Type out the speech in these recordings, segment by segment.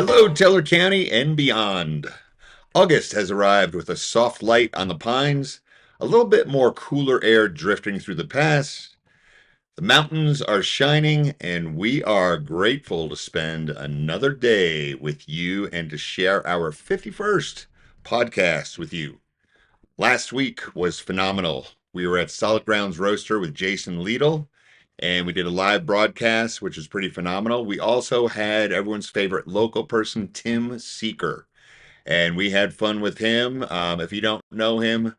Hello, Teller County and beyond. August has arrived with a soft light on the pines, a little bit more cooler air drifting through the pass. The mountains are shining, and we are grateful to spend another day with you and to share our 51st podcast with you. Last week was phenomenal. We were at Solid Grounds Roaster with Jason Liedel, and we did a live broadcast, which was pretty phenomenal. We also had everyone's favorite local person, Tim Seeker, and we had fun with him. If you don't know him,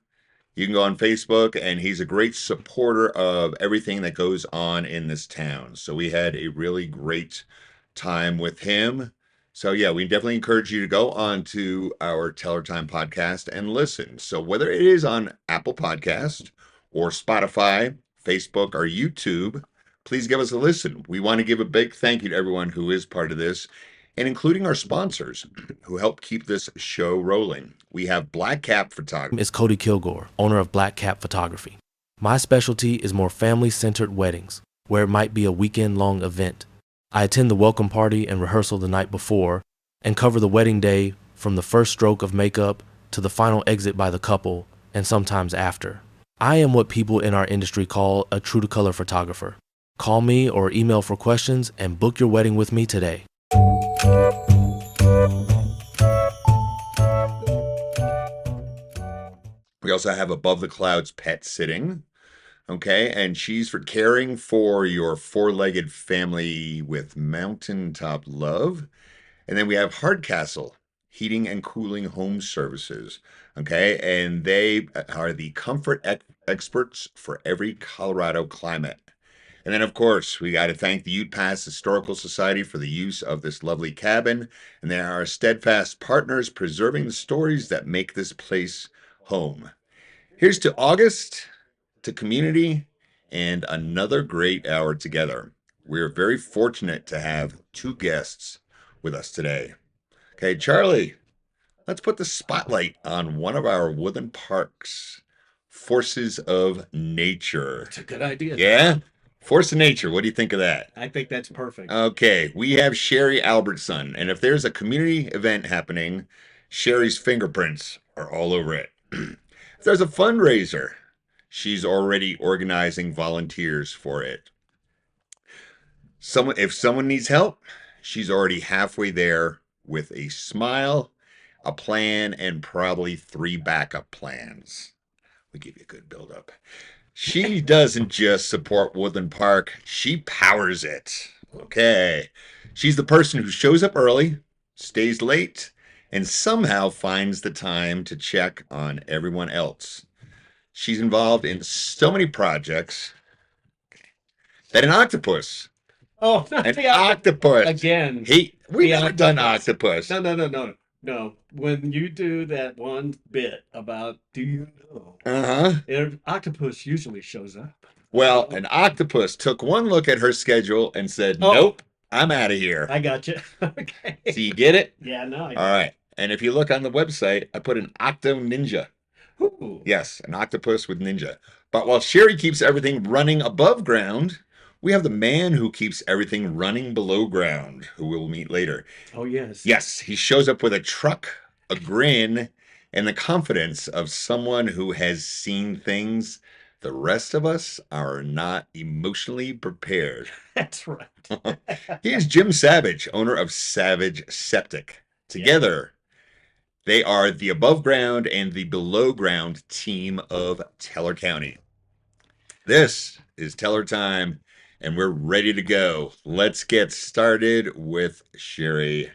you can go on Facebook, and he's a great supporter of everything that goes on in this town. So we had a really great time with him. So yeah, we definitely encourage you to go on to our Teller Time podcast and listen. So whether it is on Apple Podcast or Spotify, Facebook, or YouTube, please give us a listen. We want to give a big thank you to everyone who is part of this, and including our sponsors who help keep this show rolling. We have Black Cap Photography. Is Cody Kilgore, owner of Black Cap Photography. My specialty is more family-centered weddings, where it might be a weekend-long event. I attend the welcome party and rehearsal the night before, and cover the wedding day from the first stroke of makeup to the final exit by the couple, and sometimes after. I am what people in our industry call a true-to-color photographer. Call me or email for questions and book your wedding with me today. We also have Above the Clouds Pet Sitting, okay? And she's for caring for your four-legged family with mountaintop love. And then we have Hardcastle, Heating and Cooling Home Services, okay? And they are the comfort experts for every Colorado climate. And then, of course, we got to thank the Ute Pass Historical Society for the use of this lovely cabin. And they are our steadfast partners preserving the stories that make this place home. Here's to August, to community, and another great hour together. We're very fortunate to have two guests with us today. Okay, Charlie, let's put the spotlight on one of our Woodland Park's forces of nature. It's a good idea. Yeah? Force of nature. What do you think of that? I think that's perfect. Okay, we have Sherri Albertson, and if there's a community event happening, Sherri's fingerprints are all over it. If there's a fundraiser, she's already organizing volunteers for it. If someone needs help, she's already halfway there with a smile, a plan, and probably 3 backup plans. We give you a good build-up. She doesn't just support Woodland Park, she powers it. Okay. She's the person who shows up early, stays late, and somehow finds the time to check on everyone else. She's involved in so many projects that an octopus. Oh, not An the octopus. again. We've The never done octopus. octopus. No. When you do that one bit about do you know, Uh-huh. an octopus usually shows up. Well, an octopus took one look at her schedule and said, Oh. nope, I'm out of here. I got you. Okay. So you get it? Yeah, no. All right. And if you look on the website, I put an octo ninja. Ooh. Yes, an octopus with ninja. But while Sherri keeps everything running above ground, we have the man who keeps everything running below ground, who we'll meet later. Oh, yes. Yes, he shows up with a truck, a grin, and the confidence of someone who has seen things the rest of us are not emotionally prepared. That's right. He is Jim Savage, owner of Savage Septic. Together, they are the above ground and the below ground team of Teller County. This is Teller Time, and we're ready to go. Let's get started with Sherri.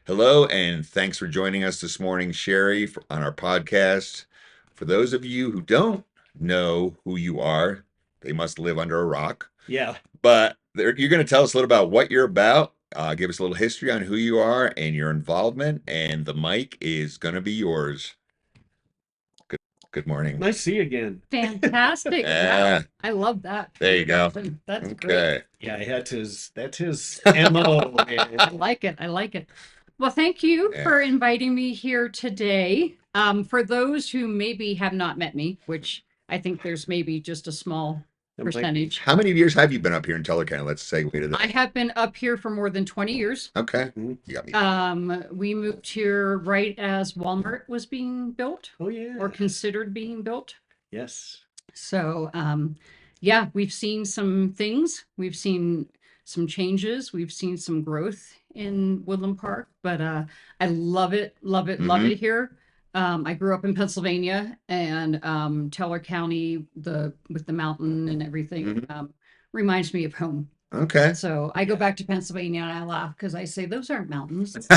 Hello, and thanks for joining us this morning, Sherri, on our podcast. For those of you who don't know who you are, they must live under a rock. Yeah. But you're going to tell us a little about what you're about. Give us a little history on who you are and your involvement, and the mic is going to be yours. Good morning. Nice to see you again. Fantastic. Yeah. Wow. I love that. There you go. That's great. Okay. Yeah, that's his MO. I like it. I like it. Well, thank you Yeah. for inviting me here today. For those who maybe have not met me, which I think there's maybe just a small I'm like, percentage. How many years have you been up here in Teller County? Let's segue to that. I have been up here for more than 20 years. Okay. Mhm. You got me. We moved here right as Walmart was being built oh yeah. or considered being built. Yes. So, yeah, we've seen some things. We've seen some changes. We've seen some growth in Woodland Park, but I love it, love it, love it here. I grew up in Pennsylvania, and Teller County, with the mountain and everything, reminds me of home. Okay. So I go back to Pennsylvania and I laugh because I say those aren't mountains; those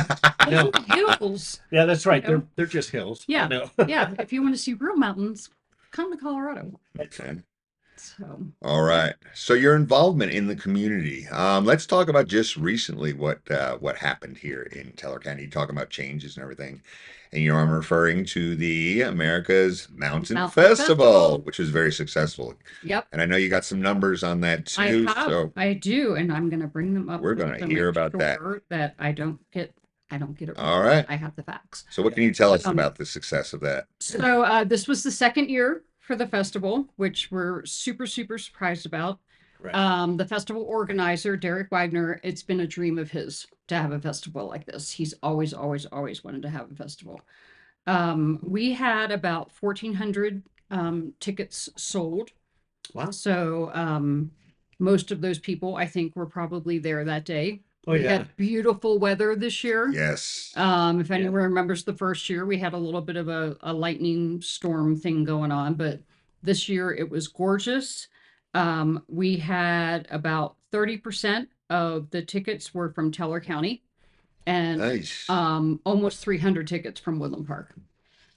No. are hills. Yeah, that's right. You know? They're just hills. I Yeah, know. yeah. If you want to see real mountains, come to Colorado. Okay. So. All right. So your involvement in the community. Let's talk about just recently what happened here in Teller County. You talk about changes and everything, and I'm referring to the America's Mountain Festival, which was very successful. Yep. And I know you got some numbers on that I too. have. So I do, and I'm going to bring them up. We're gonna to hear make about that. sure that I don't get it All wrong. right. I have the facts. So what can you tell us Um, about the success of that? So this was the second year for the festival, which we're super, super surprised about. Right. The festival organizer, Derek Wagner, it's been a dream of his to have a festival like this. He's always, always, always wanted to have a festival. We had about 1,400 tickets sold. Wow. So most of those people, I think, were probably there that day. Oh We yeah. had beautiful weather this year. Yes. If anyone remembers the first year, we had a little bit of a lightning storm thing going on, but this year it was gorgeous. We had about 30% of the tickets were from Teller County, and Nice. almost 300 tickets from Woodland Park.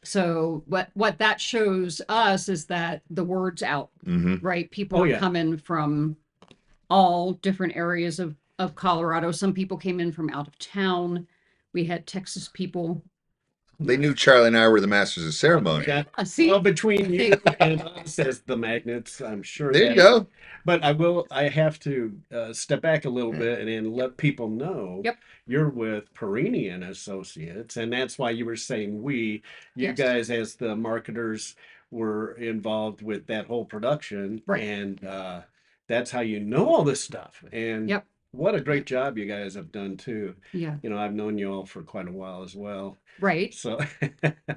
So what that shows us is that the word's out, right? People Oh, are yeah. coming from all different areas of Colorado. Some people came in from out of town. We had Texas people. They knew Charlie and I were the masters of ceremony. Yeah. See, Well, between you and us as the magnets, I'm sure There you that. go. But I have to step back a little bit and let people know Yep. you're with Perini and Associates, and that's why you were saying you Yes. guys as the marketers were involved with that whole production, Right. and that's how you know all this stuff. And Yep. what a great job you guys have done too. Yeah. I've known you all for quite a while as well. Right. So,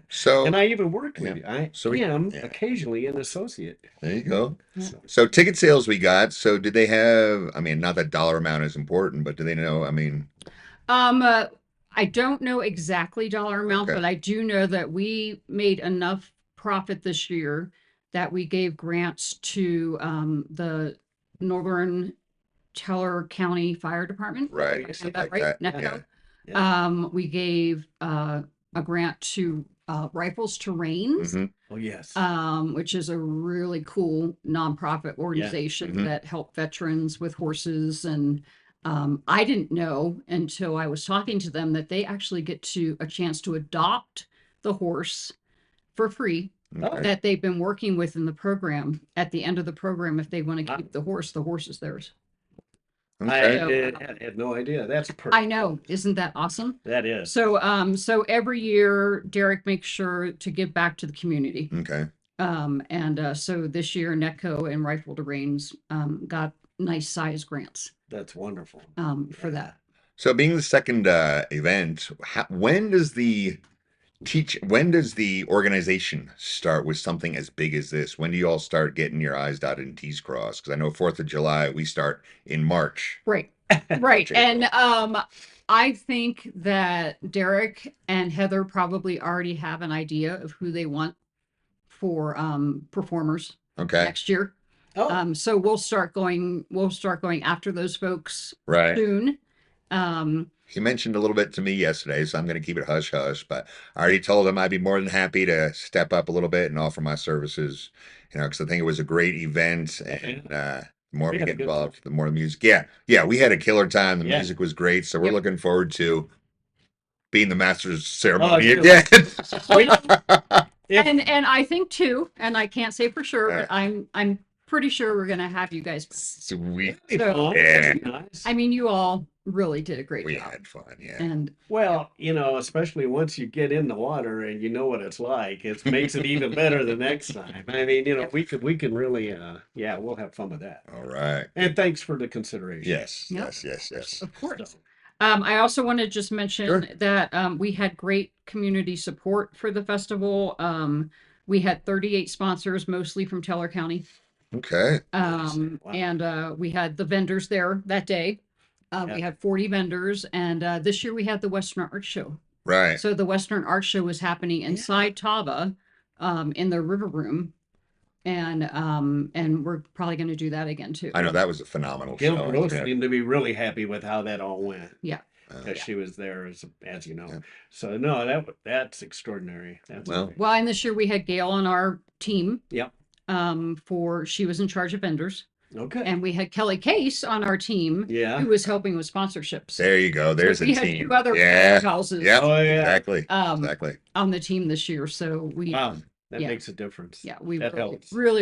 So and I even worked with Yeah. you. I So am yeah. occasionally an associate. there you go. Yeah. So ticket sales we got. So did they have, I mean, not that dollar amount is important, but do they know, I mean, I don't know exactly dollar amount, Okay. but I do know that we made enough profit this year that we gave grants to the Northern Teller County Fire Department. right, Did I say something that like right? that. NECO. Yeah. We gave a grant to Rifles to Reins, Mhm. Oh yes. which is a really cool nonprofit organization Mhm. that help veterans with horses. And I didn't know until I was talking to them that they actually get a chance to adopt the horse for free Okay. that they've been working with in the program. At the end of the program, if they want to Wow. keep the horse is theirs. Okay. Had no idea. That's perfect. I know, isn't that awesome? That is. So every year Derek makes sure to give back to the community. Okay. So this year NECO and Rifle to Reins got nice size grants That's wonderful. for that. So being the second event, when does the organization start with something as big as this? When do you all start getting your I's dotted and T's crossed? Because I know 4th of July, we start in March. Right. Right. April. And I think that Derek and Heather probably already have an idea of who they want for performers Okay. next year. Oh, So we'll start going after those folks Right. soon. He mentioned a little bit to me yesterday, so I'm going to keep it hush hush. But I already told him I'd be more than happy to step up a little bit and offer my services, because I think it was a great event. And the more we We had a get good involved, the more the music. Yeah, we had a killer time. The Yeah. music was great. So we're Yep. looking forward to being the master's Oh, ceremony dude. again. If- And I think too, and I can't say for sure, Alright. but I'm pretty sure we're gonna have you guys. Sweet. That'd be So- fun. Yeah. That'd be nice. I mean, you all really did a great We job. had fun, yeah. And Well, especially once you get in the water and you know what it's like, it makes it even better the next time. I mean, Yep. we can really, yeah, we'll have fun with that. All right. And thanks for the consideration. Yes, Yep. yes. of course. So, I also want to just mention Sure. that we had great community support for the festival. We had 38 sponsors, mostly from Teller County. Okay. Wow. And we had the vendors there that day. We Yeah. had 40 vendors, and this year we had the Western Art Show. Right. So the Western Art Show was happening inside Tava, in the river room, and we're probably going to do that again too. I know that was a phenomenal Gail show. Gross Yeah. seemed to be really happy with how that all went. Yeah. Because she was there, as you know. Yeah. So no, that's extraordinary. That's Well, great. Well, and this year we had Gail on our team. Yep. She was in charge of vendors, Okay. and we had Kelly Case on our team, Yeah. who was helping with sponsorships. there you go. There's So we a had team. two other Yeah. houses Yep. Oh, yeah. Exactly. um, Exactly. on the team this year. So we, Wow. That Yeah. makes a difference. yeah, we That really, helps. really,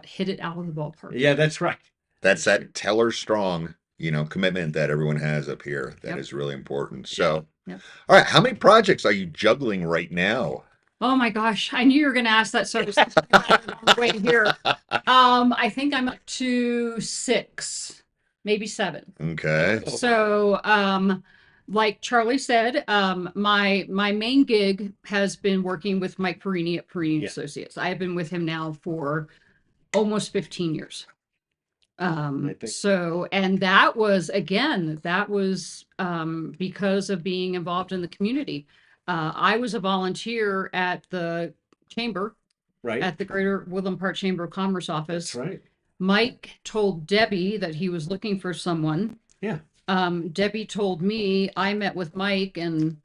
hit it out of the ballpark. Yeah, that's right. That's that Teller strong, commitment that everyone has up here. That is Yep. really important. So, Yep. all right, how many projects are you juggling right now? Oh my gosh, I knew you were going to ask that. So I was on the way here. I think I'm up to 6, maybe 7. Okay. So, like Charlie said, my main gig has been working with Mike Perini at Perini Yeah. Associates. I have been with him now for almost 15 years. I think- So, and that was because of being involved in the community. I was a volunteer at the chamber, Right. at the Greater Woodland Park Chamber of Commerce office. That's right. Mike told Debbie that he was looking for someone. Yeah. Debbie told me, I met with Mike, and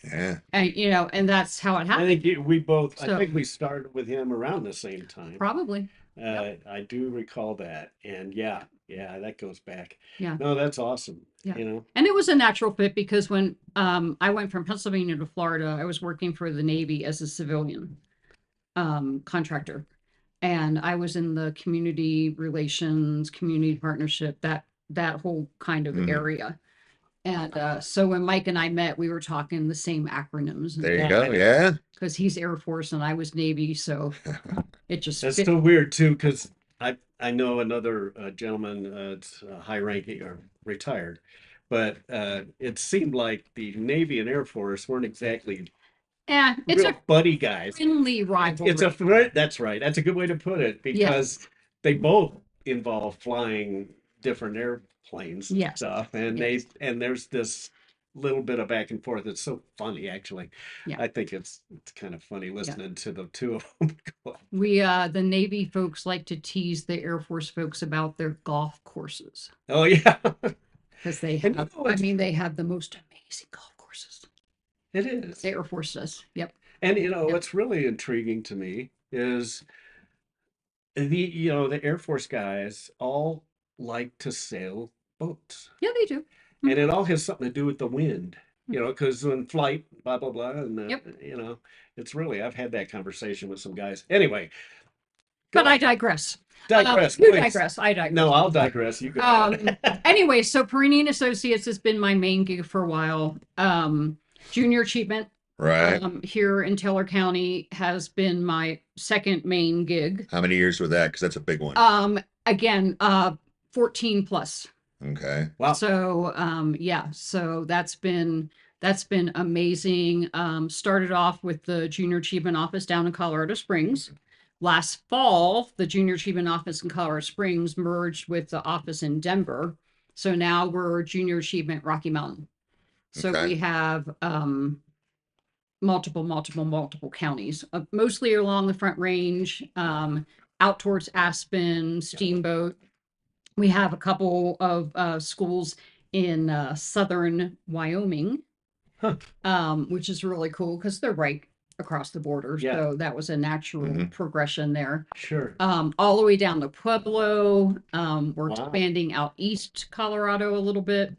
Yeah. and that's how it I happened. think we both. So- I think we started with him around the same time. Probably. I do recall that, and yeah, that goes back. Yeah. No, that's awesome. Yeah. You And it was a natural fit because when I went from Pennsylvania to Florida, I was working for the Navy as a civilian contractor. And I was in the community relations, community partnership, that whole kind of Mhm. area. And so when Mike and I met, we were talking the same acronyms. There you go. Yeah. Because he's Air Force and I was Navy, so it just That's fit. so weird too, because I know another gentleman, it's high ranking or retired, but it seemed like the Navy and Air Force weren't exactly Yeah, it's real a buddy guys. friendly rivalry. It's a threat. That's right. That's a good way to put it, because they both involve flying different airplanes and Yes. stuff, and Yes. there's this little bit of back and forth. It's so funny, actually. Yeah. I think it's kind of funny listening to the two of them. We the Navy folks like to tease the Air Force folks about their golf courses Oh yeah, because they And have, you know what's- they have the most amazing golf courses. it is. The Air Force does. Yep. And Yeah. what's really intriguing to me is the Air Force guys all like to sail boats. Yeah, they do. And it all has something to do with the wind, because when flight, blah, blah, blah. And, Yep. it's really, I've had that conversation with some guys. Anyway, But I digress. digress. You please. digress. I digress. No, I'll digress. You go. ahead. Anyway, so Perini Associates has been my main gig for a while. Junior Achievement Right. here in Teller County has been my second main gig. How many years were that? Because that's a big one. Again, 14 plus. Okay. Wow. So so that's been amazing. Started off with the Junior Achievement Office down in Colorado Springs. Last fall, the Junior Achievement Office in Colorado Springs merged with the office in Denver. So now we're Junior Achievement Rocky Mountain. So Okay. we have multiple counties, mostly along the Front Range, out towards Aspen, Steamboat. We have a couple of schools in southern Wyoming, which is really cool because they're right across the border. Yeah. So that was a natural Mhm. progression there. Sure. All the way down to Pueblo. We're Wow. expanding out east Colorado a little bit.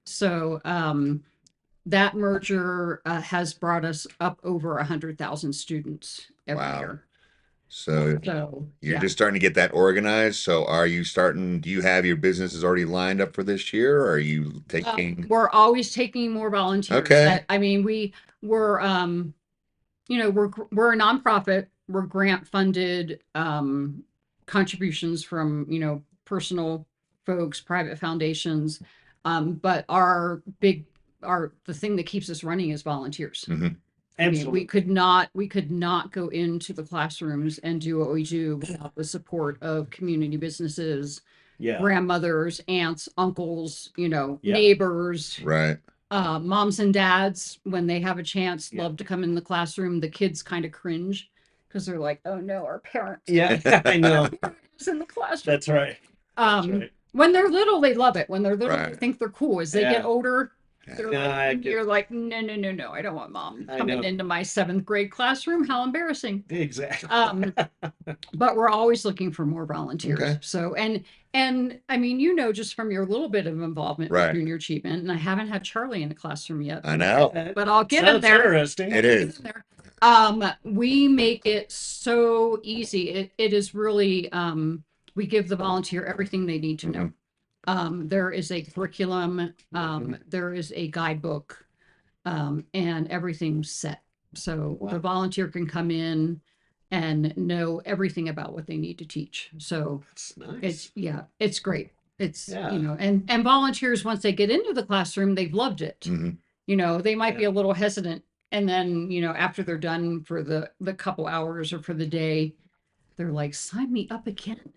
So that merger has brought us up over 100,000 students every Wow. year. So So you're yeah. just starting to get that organized. So are you starting, do you have your businesses already lined up for this year? Or are you taking, We're always taking more volunteers. okay, I mean, we're we're a nonprofit. We're grant funded, contributions from, personal folks, private foundations. But the thing that keeps us running is volunteers. mhm, I mean, Absolutely. we could not go into the classrooms and do what we do without the support of community businesses, Yeah. grandmothers, aunts, uncles, Yeah. neighbors, right, moms and dads, when they have a chance, Yeah. love to come in the classroom. The kids kind of cringe because they're like, "Oh no, our parents Yeah, I know. is in the classroom." That's right. That's right. When they're little, they love it. When they're little, they Right. think they're cool. As they get Yeah. older, Yeah. they're No, I like, get- you're like, no, no, no, no, I don't want mom I coming know. into my 7th grade classroom. How embarrassing. Exactly. But we're always looking for more volunteers. Okay. So, and I mean, just from your little bit of involvement Right. with junior achievement, and I haven't had Charlie in the classroom yet, I know, but I'll get him Sounds there. interesting. it is. There. We make it so easy. It is really, we give the volunteer everything they need to know. There is a curriculum, there is a guidebook, and everything's set. So Wow. the volunteer can come in and know everything about what they need to teach. So That's nice. it's great. It's, Yeah. and volunteers, once they get into the classroom, they've loved it. Mhm. They might be Yeah. a little hesitant. And then, after they're done for the couple hours or for the day, they're like, sign me up again.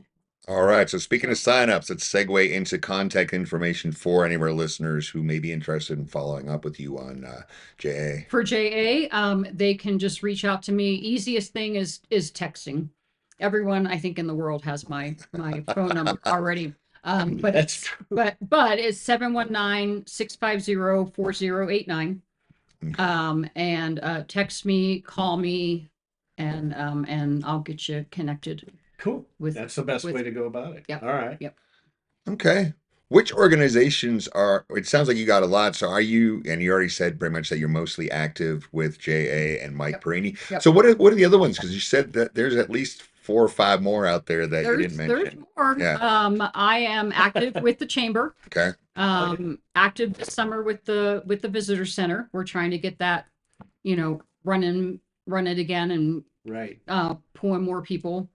All right. So speaking of signups, let's segue into contact information for any of our listeners who may be interested in following up with you on JA. For JA, they can just reach out to me. Easiest thing is texting. Everyone, I think, in the world has my phone number already. But That's it's, true. but it's 719-650-4089. And text me, call me, and I'll get you connected. Cool. With- That's the best with- way to go about it. Yep. All right. Yep. Okay. Which organizations are, it sounds like you got a lot. So are you, and you already said pretty much that you're mostly active with JA and Mike Yep. Perini. Yep. So what are the other ones? Because you said that there's at least 4 or 5 more out there that you didn't There's mention. more. Yeah. I am active with the chamber. Okay. Active this summer with the visitor center. We're trying to get that, run it again and Right. pulling more people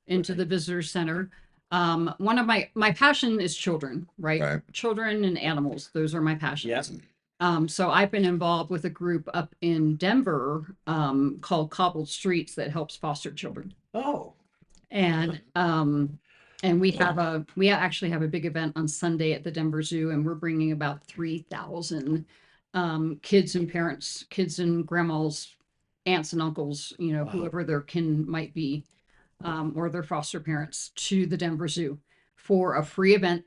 into the visitor center. One of my passion is children, right? Right. Children and animals. Those are my passions. Yeah. So I've been involved with a group up in Denver, called Cobbled Streets that helps foster children. Oh. And we actually have a big event on Sunday at the Denver Zoo, and we're bringing about 3,000 kids and parents, kids and grandmas, aunts and uncles, Wow. whoever their kin might be, or their foster parents, to the Denver Zoo for a free event.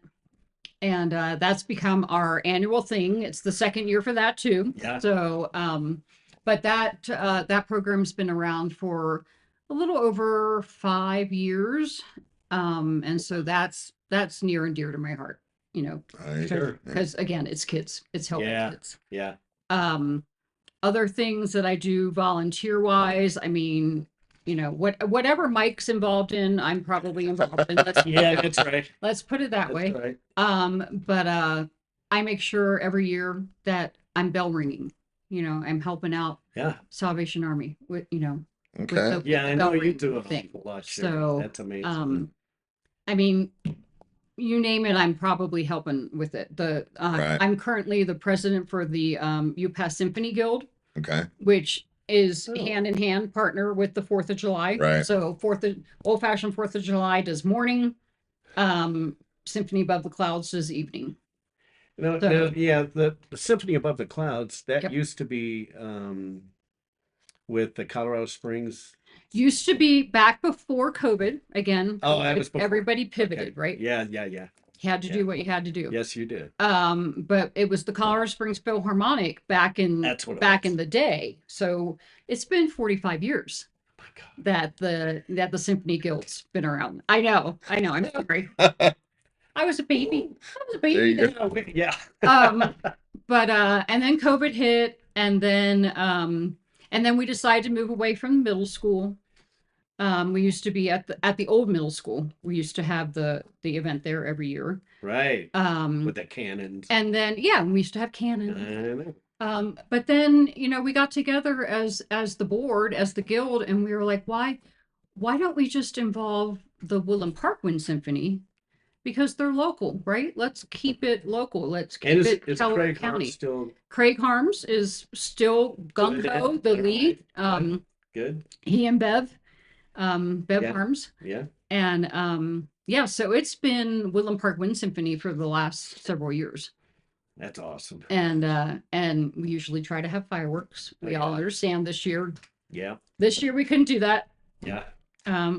And that's become our annual thing. It's the 2nd year for that too. Yeah. So, but that program's been around for a little over 5 years. And so that's near and dear to my heart, Sure. because again, it's kids, it's helping Yeah. kids. Yeah. Other things that I do volunteer wise, I mean, whatever Mike's involved in, I'm probably involved in. Yeah, that's right. Let's put it that That's way. right. But I make sure every year that I'm bell ringing. I'm helping out Yeah. Salvation Army with, Okay. with Yeah, I know bell you ring do an thing. awful lot. Sherri. So, That's amazing. I mean, you name it, I'm probably helping with it. Right. I'm currently the president for the UPass Symphony Guild, Okay. which is Oh. hand in hand partner with the 4th of July. Right. So old fashioned 4th of July does morning, Symphony Above the Clouds does evening. Yeah, the Symphony Above the Clouds, that Yep. used to be with the Colorado Springs. Used to be back before COVID. Again, Oh, that was before. everybody pivoted, Okay. right? Yeah. Had to Yeah. do what you had to do. Yes, you did. But it was the Colorado Springs Philharmonic back in That's what it back was. in the day. So it's been 45 years Oh my God. that the Symphony Guild's been around. I know. I'm sorry. I was a baby. There you go. Yeah. But and then COVID hit, and then we decided to move away from middle school. We used to be at the old middle school. We used to have the event there every year. Right. With Um, the cannons. and then yeah, we used to have I cannons. know. But then, we got together as the board, as the guild, and we were like, why don't we just involve the Woodland Park Wind Symphony? Because they're local, right? Let's keep it local. Let's And keep it is Delaware Craig Hart County. still Craig Harms is still gung ho, the lead. good? He and Bev Yeah. Harms. Yeah. And yeah, so it's been Woodland Park Wind Symphony for the last several years. That's awesome. And we usually try to have fireworks. We all understand this year. Yeah. This year we couldn't do that. Yeah.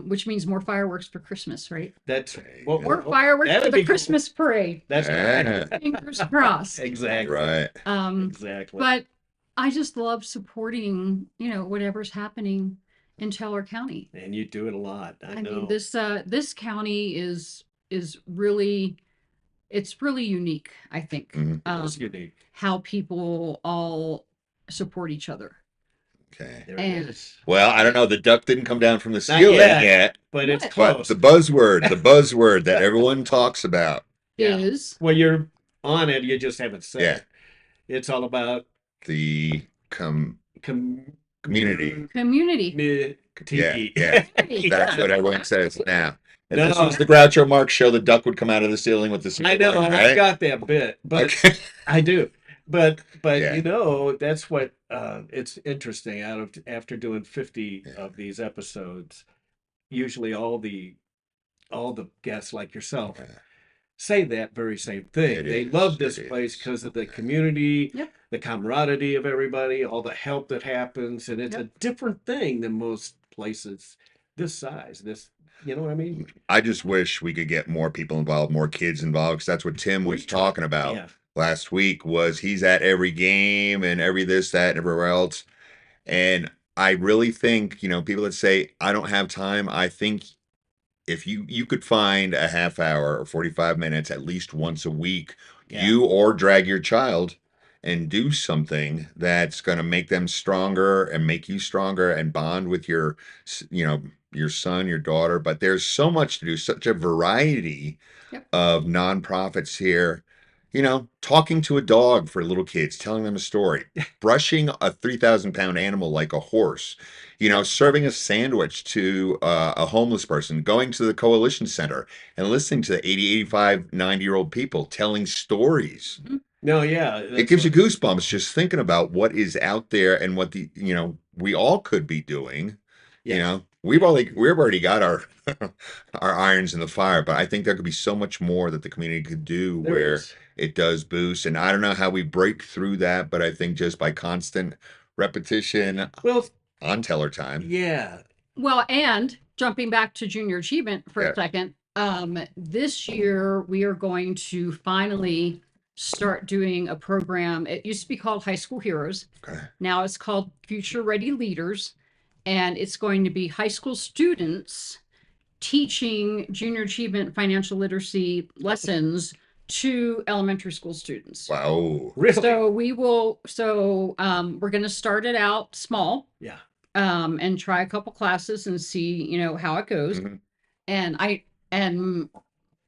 Which means more fireworks for Christmas, right? That's More fireworks for that'd the be cool. Christmas parade. That's Yeah. right. Fingers crossed. Exactly. Right. Exactly. But I just love supporting, whatever's happening in Teller County. And you do it a lot. I know. mean, this county is really, it's really unique, I think. Mhm. It's unique. How people all support each other. Okay. There And- it is. Well, I don't know. The duck didn't come down from the ceiling yet. yet. But it's What? But close. the buzzword that everyone talks about, Yeah. Is Well, you're on it. You just haven't said Yeah. it. It's all about the community. community. Yeah. That's what everyone says now. If No. this was the Groucho Marx show, the duck would come out of the ceiling with the I ceiling, know. I right? got that bit, but Okay. I do. But Yeah. that's what it's interesting. After doing 50 Yeah. of these episodes, usually all the guests like yourself Yeah. say that very same thing. It They is. love this It place is. because of the community, Yep. the camaraderie of everybody, all the help that happens, and it's a different thing than most places this size. You know what I mean? I just wish we could get more people involved, more kids involved, because that's what Tim was talking about Yeah. last week. Was he's at every game and every this, that, and everywhere else. And I really think, people that say I don't have time, I think if you could find a half hour or 45 minutes at least once a week, Yeah. you or drag your child and do something that's going to make them stronger and make you stronger and bond with your son, your daughter. But there's so much to do, such a variety Yep. of nonprofits here. Talking to a dog for little kids, telling them a story, brushing a 3,000-pound animal like a horse, serving a sandwich to a homeless person, going to the Coalition Center and listening to the 80, 85, 90-year-old people telling stories. No, yeah. It gives you goosebumps just thinking about what is out there and what we all could be doing. Yes. We've already got our our irons in the fire, but I think there could be so much more that the community could do There where is. it does boost. And I don't know how we break through that, but I think just by constant repetition Well, on teller time. yeah. Well, and jumping back to junior achievement for Yeah. a second, this year we are going to finally start doing a program. It used to be called High School Heroes. Okay. Now it's called Future Ready Leaders. And it's going to be high school students teaching junior achievement financial literacy lessons to elementary school students. Wow. Really? So we're going to start it out small. Yeah. And try a couple classes and see, how it goes. Mhm. And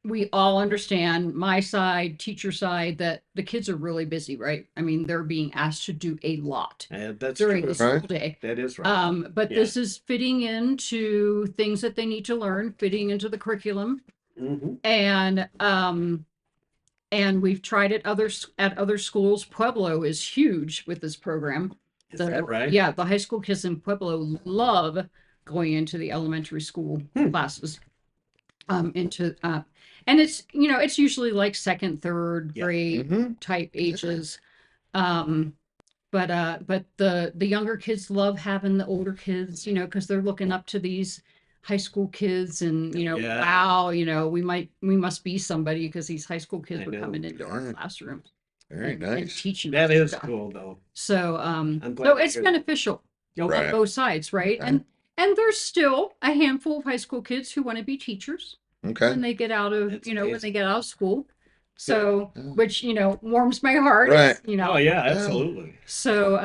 we all understand my side, teacher side, that the kids are really busy, right? I mean, they're being asked to do a lot That's during true. the school Right. day. That is right. But Yeah. this is fitting into things that they need to learn, fitting into the curriculum. Mhm. And we've tried it at other schools. Pueblo is huge with this program. Is that right? Yeah, the high school kids in Pueblo love going into the elementary school classes. And it's it's usually like second, third Yeah. grade Mhm. type ages. But the younger kids love having the older kids, because they're looking up to these high school kids and Yeah. wow, we must be somebody because these high school kids I were know. coming into our Yeah. classrooms Very and nice. teaching That us is stuff. cool, though. So I'm glad so to it's hear that. beneficial on Right. both sides, right? Right. And there's still a handful of high school kids who want to be teachers Okay. when they get out of That's when amazing. they get out of school. So Yeah. which warms my heart. Right. Oh, yeah, absolutely. So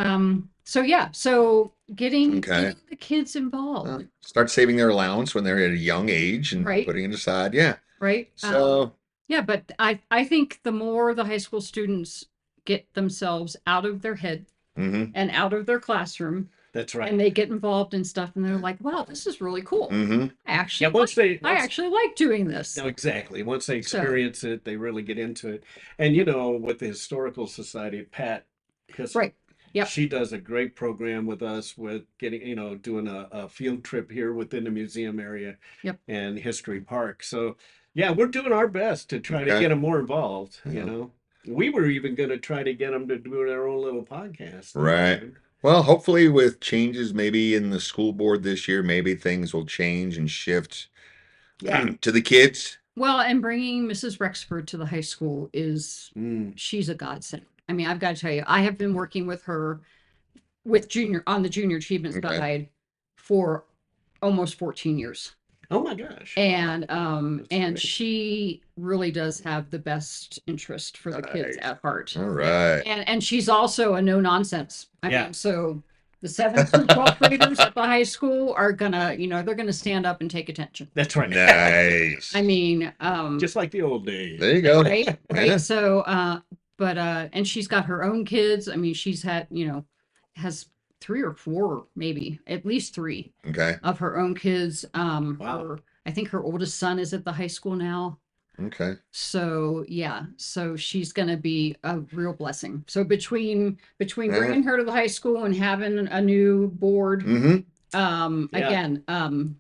yeah, so getting Okay. the kids involved, Start saving their allowance when they're at a young age and right? putting it aside. Yeah. Right. So, Yeah, but I think the more the high school students get themselves out of their head mm-hmm, and out of their classroom, That's right. and they get involved in stuff, and they're like, "Wow, this is really cool. mm-hmm. Actually, Yeah, once they I actually like doing this." no, exactly. Once they So- experience it, they really get into it. And you know, with the Historical Society, Pat History, Right. Yep. she does a great program with us with getting, doing a field trip here within the museum area Yep. and History Park. So yeah, we're doing our best to try to Okay. get them more involved, Yeah. We were even going to try to get them to do their own little podcast. Right. Well, hopefully with changes maybe in the school board this year, maybe things will change and shift Yeah. to the kids. Well, and bringing Mrs. Rexford to the high school is she's a godsend. I mean, I've got to tell you, I have been working with her with on the junior achievement Okay. side for almost 14 years. Oh my gosh. And great. she really does have the best interest for the kids Nice. at heart. All right. And she's also a no nonsense. I Yeah. mean, so the 7th through 12th graders at the high school are gonna, they're gonna stand up and take attention. That's right. Nice. I mean, Just like the old days. There you go. right. Yeah. So, and she's got her own kids. I mean, she's had, has 3 or 4, maybe at least 3 Okay. of her own kids. Wow. I think her oldest son is at the high school now. Okay. So yeah, so she's going to be a real blessing. So between bringing her to the high school and having a new board, Mm-hmm. Yeah. again,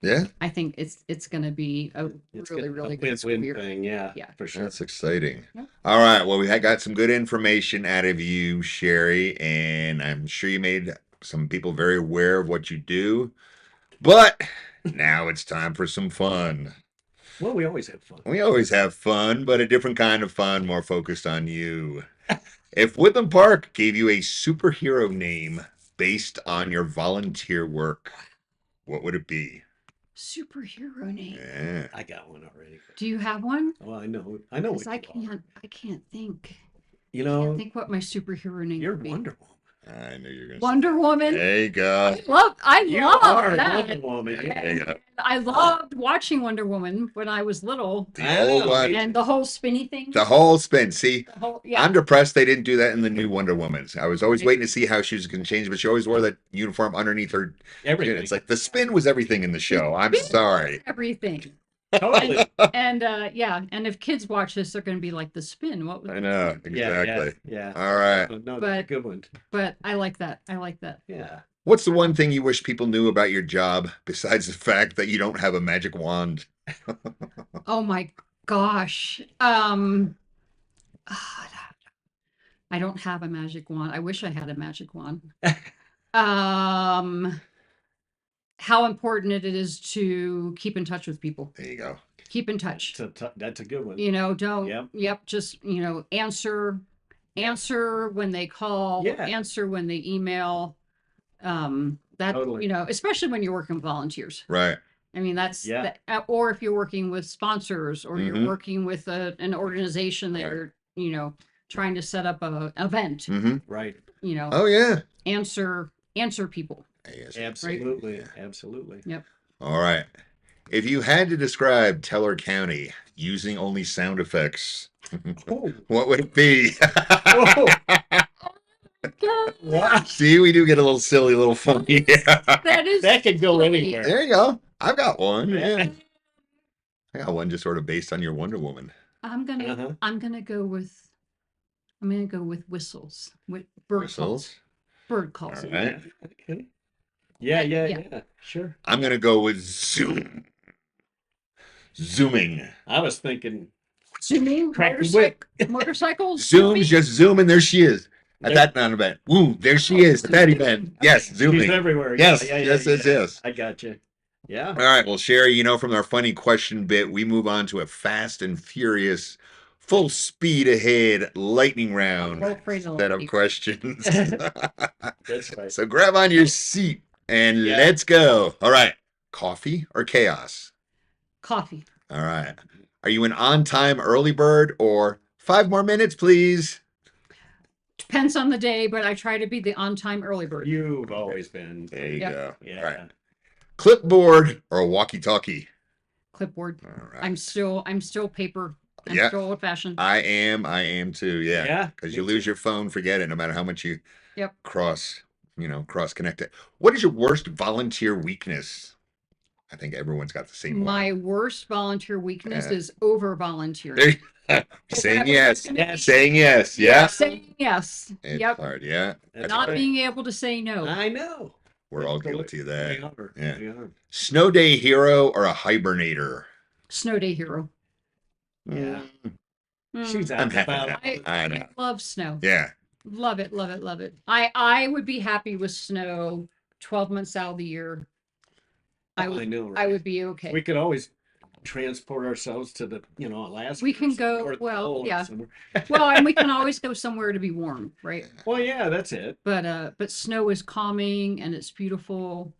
Yeah. I think it's going to be a It's really, a really good school win-win year. thing. Yeah. Yeah. For sure. That's exciting. Yep. All right. Well, we had got some good information out of you, Sherri, and I'm sure you made some people very aware of what you do. But now it's time for some fun. Well, we always have fun. We always have fun, but a different kind of fun, more focused on you. If Woodland Park gave you a superhero name based on your volunteer work, what would it be? Superhero name. Yeah. I got one already. Do you have one? Well, I know. Because What you are. I can't think. You I can't know, think what my superhero name you're would be. Wonder Woman. I knew you were going to Wonder Woman. There you go. I You love are that. Wonder Woman. Yeah. There you go. I loved watching Wonder Woman when I was little, The I old know. one. and the whole spinny thing. The whole spin. See, The whole, yeah. I'm depressed they didn't do that in the new Wonder Woman's. I was always waiting to see how she was going to change, but she always wore that uniform underneath her. Everything. It's like the spin was everything in the show. I'm sorry. Everything. Totally. And and if kids watch this, they're going to be like, the spin. What was I know. Exactly. Yeah. All right. No, that's a But- good one. But I like that. I like that. Yeah. What's the one thing you wish people knew about your job besides the fact that you don't have a magic wand? Oh my gosh. I don't have a magic wand. I wish I had a magic wand. How important it is to keep in touch with people. There you go. Keep in touch. That's a good one. Don't. Yep. Just answer when they call. Yeah. Answer when they email. That Totally. especially when you're working with volunteers. Right. I mean, that's Yeah. or if you're working with sponsors or Mhm. you're working with an organization that Right. you're trying to set up a event. Mm-hmm. Right. Oh, yeah. Answer people. Yes. Absolutely. Yeah. Absolutely. Yep. All right. If you had to describe Teller County using only sound effects, Oh. what would it be? Whoa. See, we do get a little silly, a little funny. That could go silly. anywhere. There you go. I've got one. Yeah. I got one just sort of based on your Wonder Woman. I'm gonna go with whistles. With bird calls. Whistles. Bird calls. All right. Okay. Yeah. Yeah. Sure. I'm going to go with zoom. Zooming. I was thinking Zooming. Crack the whip. Motorcycles. Zooms, just zoom, and there she is. At There- that non-event. Woo, there she is at that event. Yes, she's zooming. everywhere. Yes, Yeah, yes. I got you. Yeah. All right, well, Sherri, from our funny question bit, we move on to a fast and furious, full speed ahead lightning round Well afraid to set of leave. questions. That's right. So grab on your seat and Yeah. let's go. All right, coffee or chaos? Coffee. All right. Are you an on-time early bird or 5 more minutes, please? Depends on the day, but I try to be the on-time early bird. You've always been. There you Yep. go. Yeah. All right. Clipboard or a walkie-talkie? Clipboard. All right. I'm still paper. I'm Yeah. still old-fashioned. I am too. Yeah. Yeah, Because me you lose your phone, forget it, no matter how much you Yep. cross connect it. What is your worst volunteer weakness? I think everyone's got the same one. My worst volunteer weakness Yeah. is over volunteering. Saying yes. Yes. Saying yes. Yeah. Saying yes. It's Yep. hard. Yeah. That's Not right. being able to say no. I know. We're all Absolutely. guilty of that. We are. Yeah. We are. Snow day hero or a hibernator? Snow day hero. Yeah. Mm. She's I'm out happy about now. it. I know. Love snow. Yeah. Love it, love it, love it. I would be happy with snow 12 months out of the year. I Oh, would I know. I Right? would be okay. We could always transport ourselves to the, Alaska. We can or go- North well, Pole or yeah. somewhere. Well, and we can always go somewhere to be warm, right? Well, yeah, that's it. But snow is calming and it's beautiful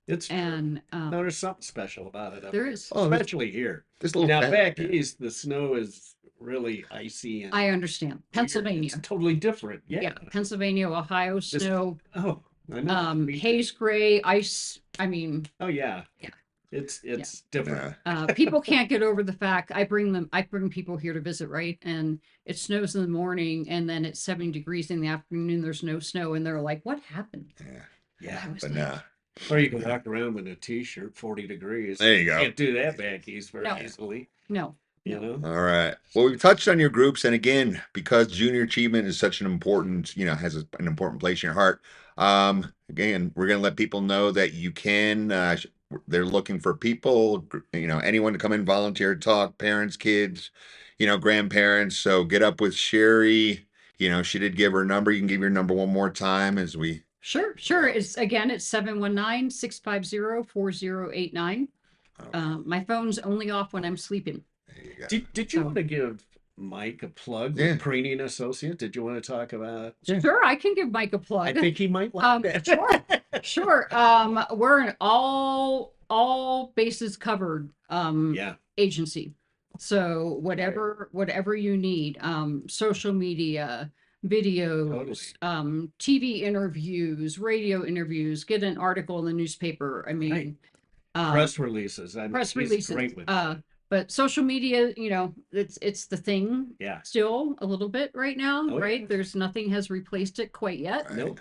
It's true. and No, there's something special about it. Up there here, is. Oh, there's- especially here. This little Now fat- back yeah. east, the snow is really icy and I understand. weird. Pennsylvania. It's totally different. Yeah. Yeah, Pennsylvania, Ohio, Just- snow, Oh, I know. Me too. haze gray, ice. I mean, Oh yeah. Yeah. It's different. Yeah. people can't get over the fact I bring people here to visit, right? And it snows in the morning and then it's 70 degrees in the afternoon. There's no snow. And they're like, what happened? Yeah. Yeah. I was But like, nah. Or you can walk around with a t-shirt, 40 degrees. There you go. Can't do that back east very No. easily. no. You know? All right. Well, we've touched on your groups, and again, because junior achievement is such an important, has an important place in your heart. Again, we're going to let people know that you can. They're looking for people, anyone to come in, volunteer, talk, parents, kids, grandparents. So get up with Sherri. She did give her number. You can give your number one more time as we. Sure. It's 719-650-4089. My phone's only off when I'm sleeping. There you go. Did you So- want to give Mike a plug Yeah. with Perini Associates? Did you want to talk about? Sure, I can give Mike a plug. I think he might like that. Sure. We're an all bases covered Yeah. agency. So whatever you need, social media, videos, TV interviews, radio interviews, get an article in the newspaper. I mean, Right. um, Press releases. press he's releases. Great with But social media, it's the thing yeah. still a little bit right now, Oh, yeah. right? There's nothing has replaced it quite yet. Right. Nope.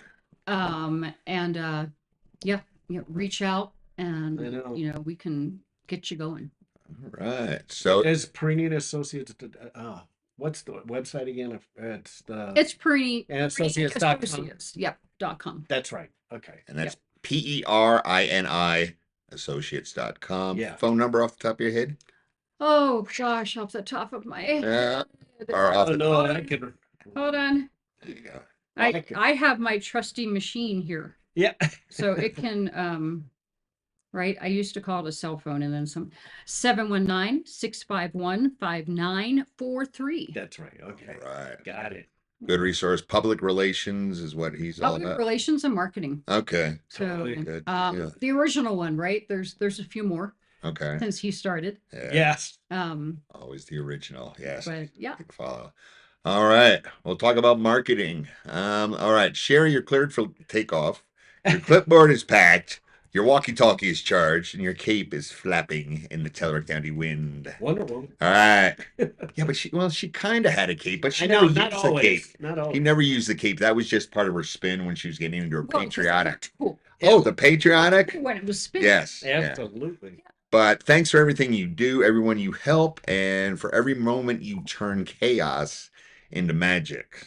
Reach out and I know. we can get you going. All right. So As Perini Associates, what's the website again? It's It's pretty and associates.com. Associates. Yep. .com. That's right. Okay. and that's PERINI associates.com. Yeah. Phone number off the top of your head? Oh gosh, off the top of my head. Yeah. Or off Oh the no, I can. Hold on. There you go. I have my trusty machine here. Yeah. So it can right. I used to call it a cell phone and then some 719-651-5943. That's right. Okay. All right. Got it. Good resource. Public relations is what he's all Public about. relations and marketing. Okay. So Totally. Good. Yeah. the original one, right? There's a few more Okay. since he started. Yeah. Yes. Always the original. Yes. But yeah. Good follow. All right. We'll talk about marketing. All right. Sherri, you're cleared for takeoff. Your clipboard is packed. Your walkie-talkie is charged, and your cape is flapping in the Teller County wind. Wonderful. All right. Yeah, but she kind of had a cape, but she I never know. Not used the always. cape. Not He always. never used the cape. That was just part of her spin when she was getting into her Well, 'cause it patriotic. looked cool. Oh, the patriotic? When it was spinning. Yes. Yeah. Absolutely. But thanks for everything you do, everyone you help, and for every moment you turn chaos into magic.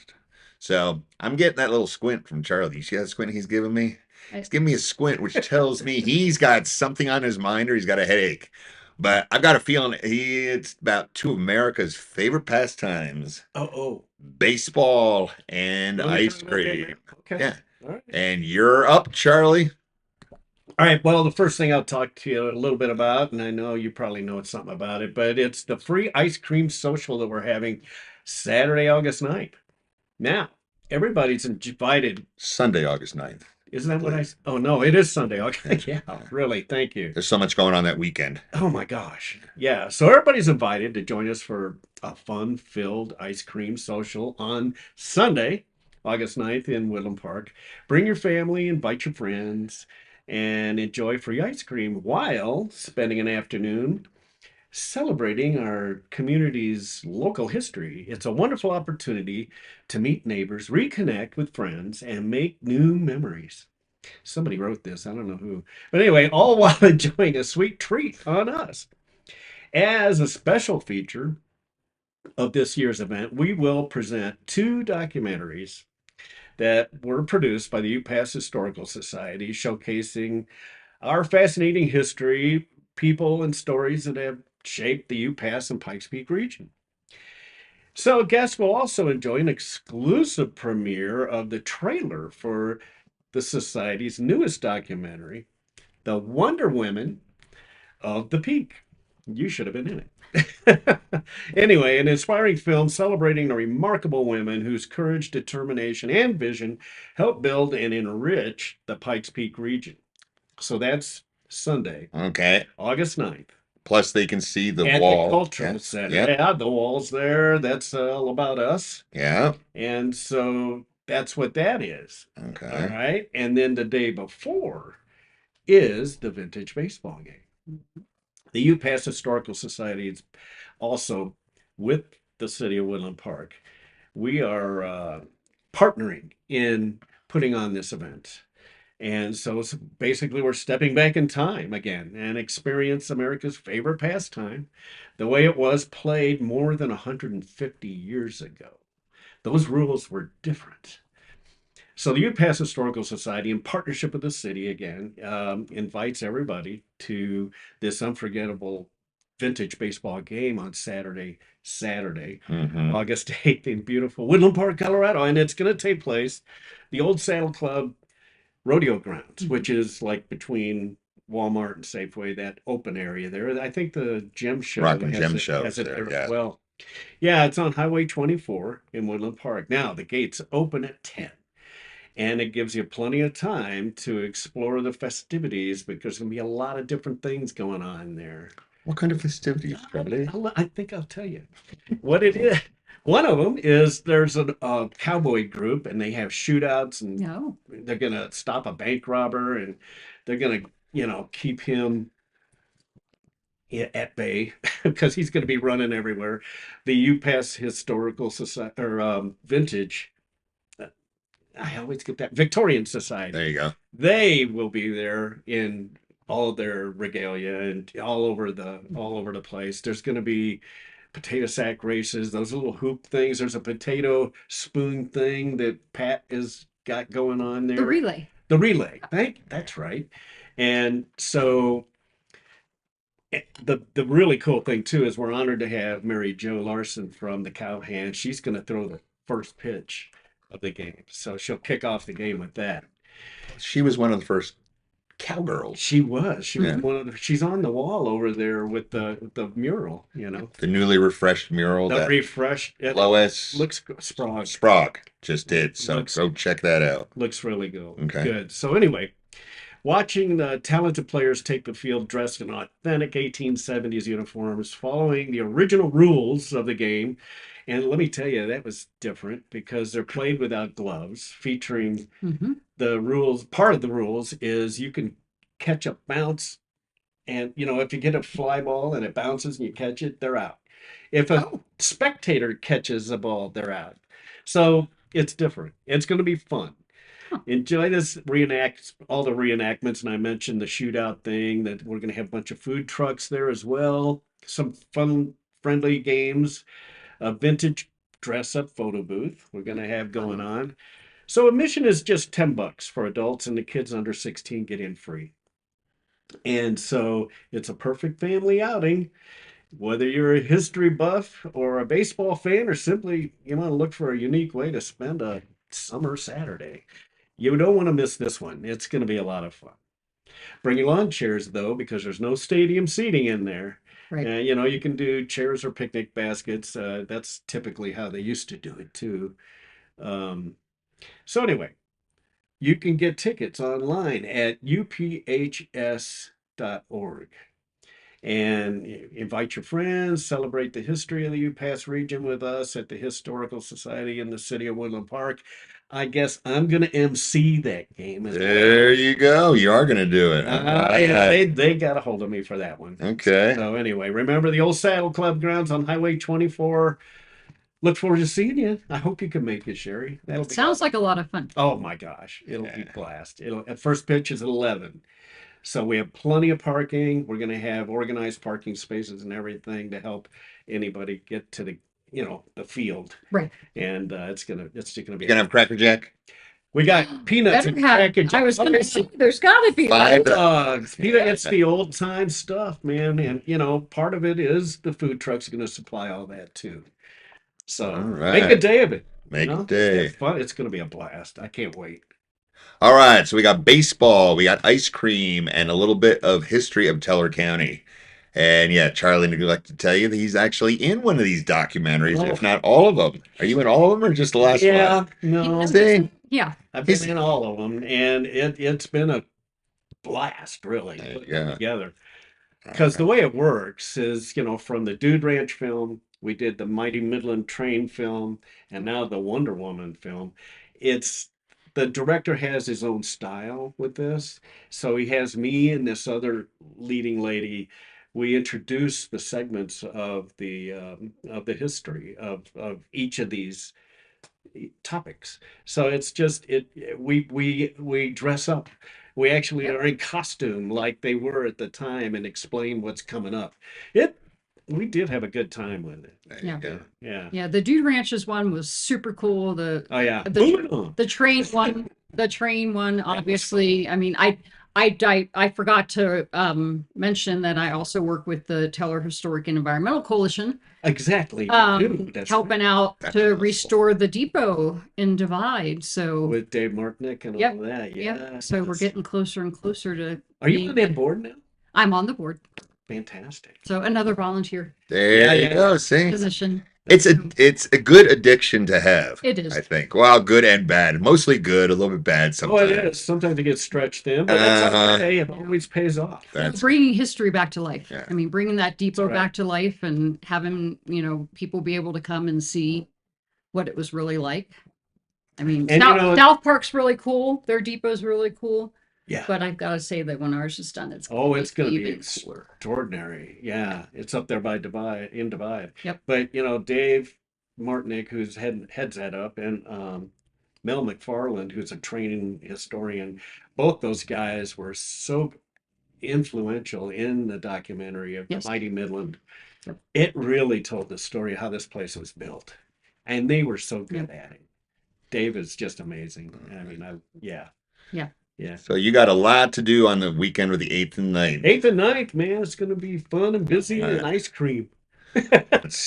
So I'm getting that little squint from Charlie. You see that squint he's giving me? He's giving me a squint, which tells me he's got something on his mind or he's got a headache. But I've got a feeling it's about two of America's favorite pastimes: Oh. baseball and Let me ice turn that down cream. now. Okay. Yeah. All right. And you're up, Charlie. All right. Well, the first thing I'll talk to you a little bit about, and I know you probably know something about it, but it's the free ice cream social that we're having Saturday, August 9th. Now, everybody's invited. Sunday, August 9th. Isn't that what I? Oh no, it is Sunday. Okay. Yeah. Really. Thank you. There's so much going on that weekend. Oh my gosh. Yeah. So everybody's invited to join us for a fun-filled ice cream social on Sunday, August 9th in Woodland Park. Bring your family, invite your friends, and enjoy free ice cream while spending an afternoon celebrating our community's local history. It's a wonderful opportunity to meet neighbors, reconnect with friends, and make new memories. Somebody wrote this, I don't know who. But anyway, all while enjoying a sweet treat on us. As a special feature of this year's event, we will present two documentaries that were produced by the UPass Historical Society, showcasing our fascinating history, people, and stories that have shaped the UPass and Pikes Peak region. So, guests will also enjoy an exclusive premiere of the trailer for the Society's newest documentary, The Wonder Women of the Peak. You should have been in it. Anyway, an inspiring film celebrating the remarkable women whose courage, determination, and vision helped build and enrich the Pikes Peak region. So that's Sunday, Okay. August 9th. Plus, they can see the At wall. the Cultural Yes. Center. Yep. Yeah, the wall's there. That's all about us. Yeah. And so that's what that is. All Okay. right. And then the day before is the vintage baseball game. The UPass Historical Society is also with the city of Woodland Park. We are partnering in putting on this event. And so it's basically we're stepping back in time again and experience America's favorite pastime the way it was played more than 150 years ago. Those rules were different. So the UPass Historical Society, in partnership with the city, again, invites everybody to this unforgettable vintage baseball game on Saturday, Mm-hmm. August 8th in beautiful Woodland Park, Colorado. And it's going to take place the old Saddle Club rodeo grounds, which is like between Walmart and Safeway, that open area there. I think the gem show Rockland Gem Show has is it there. there Yeah. as well. Yeah, it's on Highway 24 in Woodland Park. Now, the gates open at 10, and it gives you plenty of time to explore the festivities because there's going to be a lot of different things going on there. What kind of festivities, Charlie? I think I'll tell you what it is. One of them is there's a cowboy group, and they have shootouts, and No. they're going to stop a bank robber, and they're going to, keep him at bay because he's going to be running everywhere. The UPass Historical Society or Vintage, I always get that Victorian Society. There you go. They will be there in all of their regalia and all over the place. There's going to be potato sack races, those little hoop things. There's a potato spoon thing that Pat has got going on there. The relay. The relay. That's right. And so the really cool thing too is we're honored to have Mary Jo Larson from the Cowhand. She's going to throw the first pitch of the game, so she'll kick off the game with that. She was one of the first cowgirls. She was Yeah. one of the. She's on the wall over there with the mural. The newly refreshed mural The that refreshed. It Lois looks Sprague. Sprague just did. So Looks- go check that out. Looks really good. Okay. Good. So anyway, watching the talented players take the field dressed in authentic 1870s uniforms, following the original rules of the game. And let me tell you, that was different because they're played without gloves, featuring Mm-hmm. the rules. Part of the rules is you can catch a bounce, and if you get a fly ball and it bounces and you catch it, they're out. If a spectator catches a ball, they're out. So it's different. It's going to be fun. Enjoy this all the reenactments, and I mentioned the shootout thing, that we're going to have a bunch of food trucks there as well, some fun friendly games, a vintage dress up photo booth we're going to have going on. So admission is just $10 for adults, and the kids under 16 get in free. And so it's a perfect family outing. Whether you're a history buff or a baseball fan, or simply you want to look for a unique way to spend a summer Saturday, you don't want to miss this one. It's going to be a lot of fun. Bring your lawn chairs, though, because there's no stadium seating in there. Right. And, you can do chairs or picnic baskets. That's typically how they used to do it, too. So anyway, you can get tickets online at uphs.org. and invite your friends, celebrate the history of the UPass region with us at the Historical Society in the city of Woodland Park. I guess I'm going to MC that game as well. There you go. You are going to do it. They got a hold of me for that one. Okay. So anyway, remember the old Saddle Club grounds on Highway 24. Look forward to seeing you. I hope you can make it, Sherry. That'll be Sounds like a lot of fun. Oh my gosh, it'll be a blast. At first pitch is at 11. So we have plenty of parking. We're going to have organized parking spaces and everything to help anybody get to the field. Right. And it's gonna be. You going to have Cracker Jack? We got peanuts and crackers. I was going to say, there's got to be Five dogs. It's the old time stuff, man. And part of it is the food truck's going to supply all that too. So make a day of it. Make a day. It's fun. It's going to be a blast. I can't wait. All right, so we got baseball, we got ice cream, and a little bit of history of Teller County. And yeah, Charlie would like to tell you that he's actually in one of these documentaries, if not all of them. Are you in all of them or just the last one? Yeah, no. Yeah. I've been in all of them, and it's been a blast, really, putting them together. Because the way it works is, from the Dude Ranch film, we did the Mighty Midland Train film, and now the Wonder Woman film. The director has his own style with this. So he has me and this other leading lady. We introduce the segments of the history of each of these topics. So it's just we dress up. We actually are in costume like they were at the time and explain what's coming up. We did have a good time with it. There you go. Yeah. Yeah, the Dude Ranches one was super cool. The train one, obviously. I mean, I forgot to mention that I also work with the Teller Historic and Environmental Coalition. Exactly. Helping out to restore the depot in Divide. So with Dave Martnick and all that. Yeah. So we're getting closer and closer to. Are you on that board now? I'm on the board. Fantastic. So another volunteer There you go. See, position. It's a good addiction to have. It is. I think. Well, good and bad. Mostly good, a little bit bad sometimes. Oh, it is. Sometimes it gets stretched in, but that's okay. It always pays off. Bringing history back to life. Yeah. I mean, bringing that depot back to life and having, people be able to come and see what it was really like. I mean, South Park's really cool. Their depot's really cool. Yeah. But I've got to say that when ours is done, it's going to be cooler. Extraordinary. Yeah. It's up there by Divide. Yep. But, Dave Martnick, who's heads that up, and Mel McFarland, who's a training historian, both those guys were so influential in the documentary of the Mighty Midland. Yep. It really told the story of how this place was built. And they were so good at it. Dave is just amazing. I mean, Yeah. So you got a lot to do on the weekend with the 8th and 9th. 8th and 9th, man. It's going to be fun and busy and ice cream.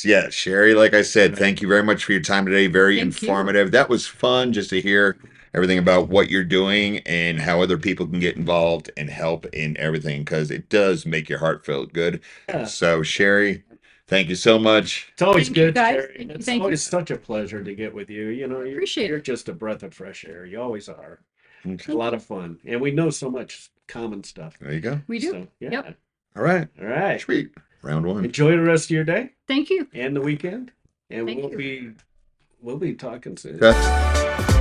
Yeah, Sherri, like I said, thank you very much for your time today. Very informative. That was fun just to hear everything about what you're doing and how other people can get involved and help in everything, because it does make your heart feel good. Yeah. So, Sherri, thank you so much. It's always good, guys. Sherri. It's always such a pleasure to get with you. You're just a breath of fresh air. You always are. It's a lot of fun. And we know so much common stuff. There you go. We do. So, yeah. Yep. All right. Sweet. Round 1. Enjoy the rest of your day. Thank you. And the weekend. And Thank we'll be talking soon. Okay.